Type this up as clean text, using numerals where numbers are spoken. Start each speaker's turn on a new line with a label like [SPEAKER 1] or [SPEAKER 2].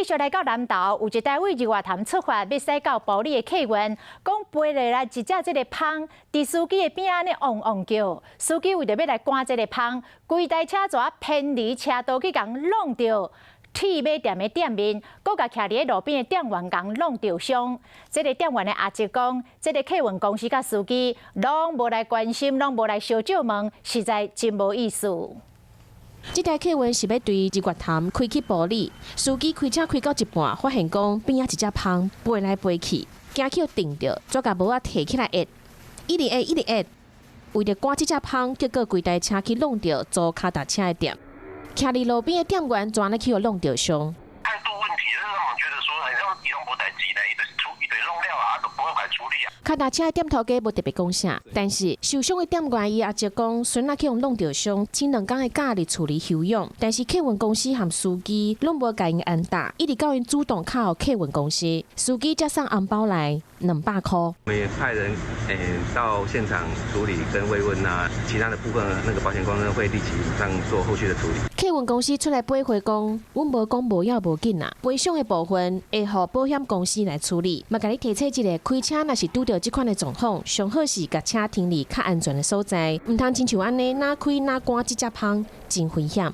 [SPEAKER 1] 继续来到南投，有一单位日月潭出发要驶到埔里的客运，讲飞落来一只这个蜂，伫司机的边安尼汪汪叫。司机为着要来赶这个蜂，规台车蛇偏离车道去共弄着。铁马店的店面，搁甲徛伫路边的店员共弄着伤。这个店员的阿叔讲，这个客运公司甲司机拢无来关心，拢无来小借问，实在真无意思。
[SPEAKER 2] 这台客运是要对日月潭开去埔里，司机开车开到一半，发现讲边仔一只蜂飞来飞去，惊去定着，再甲帽仔提起来压，一直压，为着赶这只蜂，结果规台车去弄着租脚踏车的店，徛伫路边的店员怎呢去弄着伤？
[SPEAKER 3] 态度问题，让我们觉得说，好像伊拢无代志呢，一堆弄了啊，都不会来处理啊。
[SPEAKER 2] 脚踏车的店头家无特别讲啥，但是受伤的店员伊阿叔讲，孙仔去用弄着伤，请2天的假日处理休养，但是客运公司和司机拢无甲因安打，一直到因主动敲客运公司，司机才送红包来200块。
[SPEAKER 4] 我们也派人到现场处理跟慰问啊，其他的部分那个保险公司会立即上做后续的处理。
[SPEAKER 2] 客运公司出来驳回讲，阮无讲无要无紧啊，赔偿的部分会互保险公司来处理。嘛，甲你提醒一个，开车若是拄到这款的状况，上好是甲车停伫较安全的所在，唔通亲像安尼哪开哪赶这只蜂，真危险。